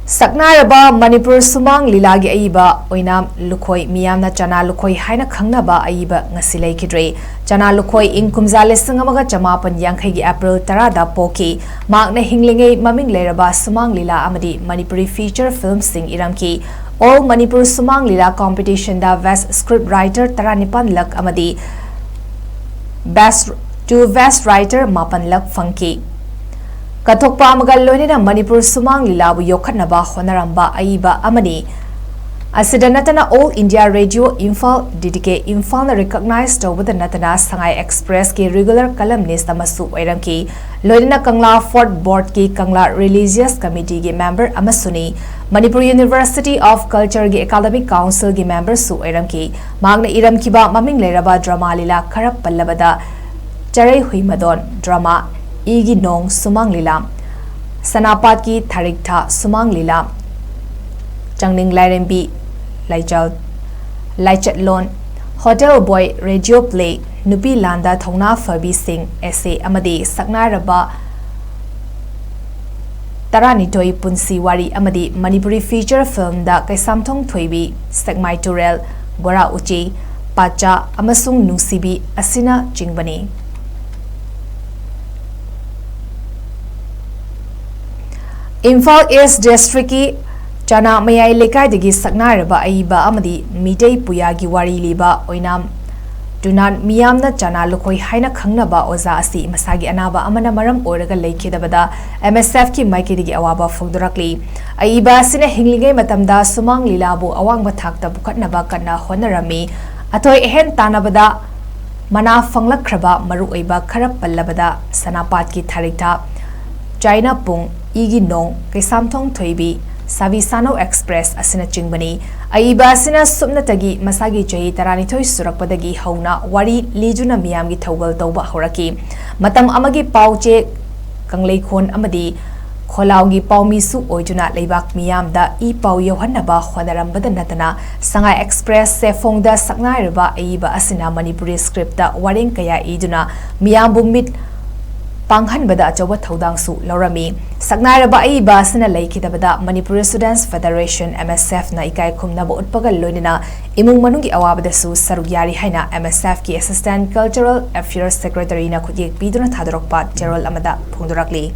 SHAKNAIRABA MANIPUR SUMANG LEELA gi Ayeeba Oinam Lukhoi Meyamna Chana Lukhoi Haina Khangnaba Ayeeba Ngashi Leikhidre Chana Lukhoi ing kumzale sangamaga chamapan yankhai gi April 10 da poki makna hinglingei maming leraba Sumang LEELA amadi Manipuri feature film sing iramki All Manipur Sumang LEELA competition da best script writer 19 lak amadi best writer 8 lak fangki Kathokpa amagal loinina Manipur Sumang LEELA bu Khangnaba Honaramba Ayeeba amani asida natana All India Radio Imphal DDK Imphal na recognize tawbada natana Sangai Express ki regular columnist amasu oiramki loinina Kangla Fort Board ki Kangla Religious Committee ki member amasuni Manipur University of Culture ki Academic Council ki member su oiramki magna iramkiba maming leraba drama LEELA kharap pallabada Charai hui madon drama Igi Nong Sumang LEELA Sanapat ki Tharik Tha Sumang LEELA Changning Lairembi Laichat Lon Hotel Boy Radio Play Nupi Landa Thongna Fabi Singh Essay Amadi SHAKNAIRABA Taranitoi Punsi Wari Amadi Manipuri feature film da Kaisamthong Thoibi Sekmai Turel Bora Uchi Pacha Amasung Nungsibi Asina Jingbani Imphal East District ki Chana Mayai Lekai degi SHAKNAIRABA Ayeeba amadi Mitei Puya gi wari liba Oinam Dunan Meyamna Chana Lukhoi Haina Khangnaba oza asi masagi anaba amana maram oraga leikhidabada MSF ki maiki degi awaba fogdorakli Ayeeba sina hinglingai matamda Sumang LEELA bu awangba thakta bukhatnaba kanna honarami atoi ehen tanabada mana fanglakhraba maru oiba kharap pallabada Sanapat ki Tharik Tha China Pung Igi Nong Kaisamthong Thoibi Savisano Express asina chingbani Ayeeba asina sumnatagi masagi chahi 12 surakpadagi hauna wari lijuna miyamgi thawgal tawba horaki matam amagi pauche kangleikhon amadi kholaugi paumi su oijuna leibak miyamda I pau yohannaba hodarambada natana Sangai Express se phongda SHAKNAIRABA Ayeeba asina Manipuri script da waring kaya iduna miyambu mit Panghan bada achawa thaudang su laurami SHAKNAIRABA Ayeeba sina leikhidabada Manipur Students Federation MSF na ikai khumnaba utpagal loinina imung manungi awabada su sarugyari haina MSF ki Assistant Cultural Affairs Secretary na khujek piduna thadorokpa Gerald amada phongdorakli